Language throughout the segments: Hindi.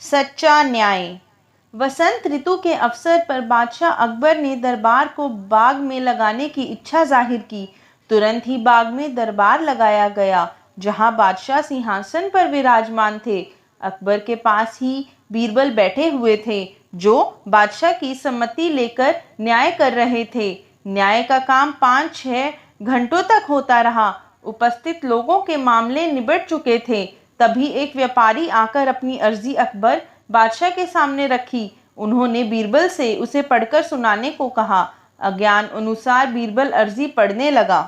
सच्चा न्याय। वसंत ऋतु के अवसर पर बादशाह अकबर ने दरबार को बाग में लगाने की इच्छा जाहिर की। तुरंत ही बाग में दरबार लगाया गया, जहां बादशाह सिंहासन पर विराजमान थे। अकबर के पास ही बीरबल बैठे हुए थे, जो बादशाह की सम्मति लेकर न्याय कर रहे थे। न्याय का काम 5-6 घंटों तक होता रहा। उपस्थित लोगों के मामले निबट चुके थे। तभी एक व्यापारी आकर अपनी अर्जी अकबर बादशाह के सामने रखी। उन्होंने बीरबल से उसे पढ़कर सुनाने को कहा। अज्ञान अनुसार बीरबल अर्जी पढ़ने लगा।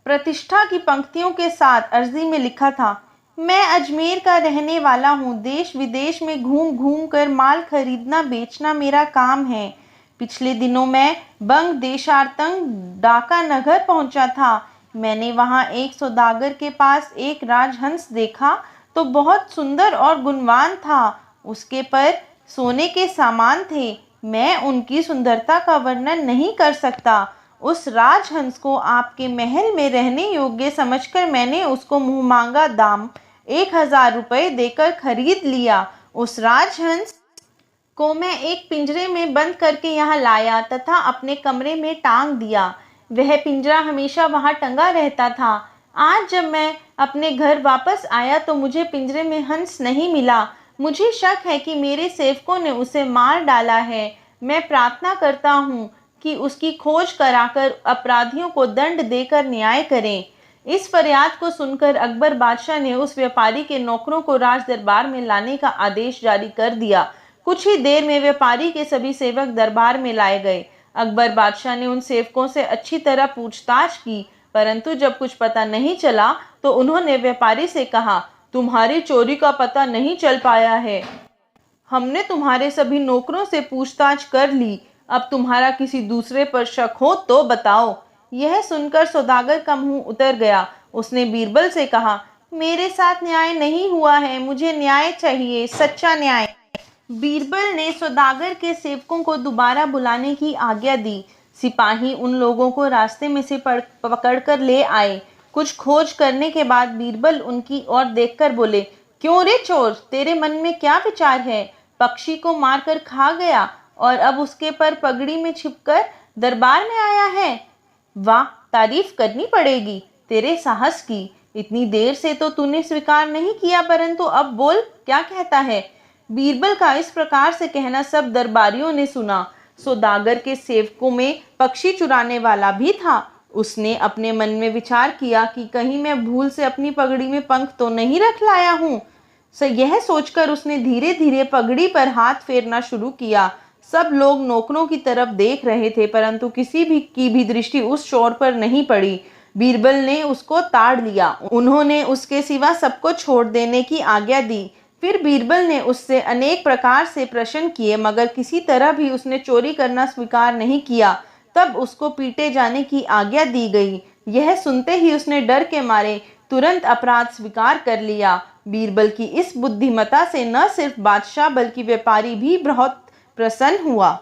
प्रतिष्ठा की पंक्तियों के साथ अर्जी में लिखा था, मैं अजमेर का रहने वाला हूँ। देश विदेश में घूम घूम कर माल खरीदना बेचना मेरा काम है। पिछले दिनों मैं बंग देशार्तंग डाका नगर पहुंचा था। मैंने वहां एक सौदागर के पास एक राजहंस देखा तो बहुत सुंदर और गुणवान था। उसके पर सोने के सामान थे। मैं उनकी सुंदरता का वर्णन नहीं कर सकता। उस राजहंस को आपके महल में रहने योग्य समझकर मैंने उसको मुंहमांगा दाम 1000 रुपये देकर खरीद लिया। उस राजहंस को मैं एक पिंजरे में बंद करके यहाँ लाया तथा अपने कमरे में टांग दिया। वह पिंजरा हमेशा वहाँ टंगा रहता था। आज जब मैं अपने घर वापस आया तो मुझे पिंजरे में हंस नहीं मिला। मुझे शक है कि मेरे सेवकों ने उसे मार डाला है। मैं प्रार्थना करता हूँ कि उसकी खोज कराकर अपराधियों को दंड देकर न्याय करें। इस फरियाद को सुनकर अकबर बादशाह ने उस व्यापारी के नौकरों को राज दरबार में लाने का आदेश जारी कर दिया। कुछ ही देर में व्यापारी के सभी सेवक दरबार में लाए गए। अकबर बादशाह ने उन सेवकों से अच्छी तरह पूछताछ की, परंतु जब कुछ पता नहीं चला तो उन्होंने व्यापारी से कहा, तुम्हारी चोरी का पता नहीं चल पाया है। हमने तुम्हारे सभी नौकरों से पूछताछ कर ली। अब तुम्हारा किसी दूसरे पर शक हो तो बताओ। यह सुनकर सौदागर का मुंह उतर गया। उसने बीरबल से कहा, मेरे साथ न्याय नहीं हुआ है। मुझे न्याय चाहिए, सच्चा न्याय। बीरबल ने सौदागर के सेवकों को दोबारा बुलाने की आज्ञा दी। सिपाही उन लोगों को रास्ते में से पकड़कर ले आए। कुछ खोज करने के बाद बीरबल उनकी ओर देखकर बोले, क्यों रे चोर, तेरे मन में क्या विचार है? पक्षी को मारकर खा गया और अब उसके पर पगड़ी में छिपकर दरबार में आया है। वाह, तारीफ करनी पड़ेगी तेरे साहस की। इतनी देर से तो तूने स्वीकार नहीं किया, परंतु अब बोल, क्या कहता है? बीरबल का इस प्रकार से कहना सब दरबारियों ने सुना। सौदागर के सेवकों में पक्षी चुराने वाला भी था। उसने अपने मन में विचार किया कि कहीं मैं भूल से अपनी पगड़ी में पंख तो नहीं रख लाया हूँ। यह सोचकर उसने धीरे धीरे पगड़ी पर हाथ फेरना शुरू किया। सब लोग नौकरों की तरफ देख रहे थे, परंतु किसी भी की भी दृष्टि उस चोर पर नहीं पड़ी। बीरबल ने उसको ताड़ लिया। उन्होंने उसके सिवा सबको छोड़ देने की आज्ञा दी। फिर बीरबल ने उससे अनेक प्रकार से प्रश्न किए, मगर किसी तरह भी उसने चोरी करना स्वीकार नहीं किया। तब उसको पीटे जाने की आज्ञा दी गई। यह सुनते ही उसने डर के मारे तुरंत अपराध स्वीकार कर लिया। बीरबल की इस बुद्धिमत्ता से न सिर्फ बादशाह बल्कि व्यापारी भी बहुत प्रसन्न हुआ।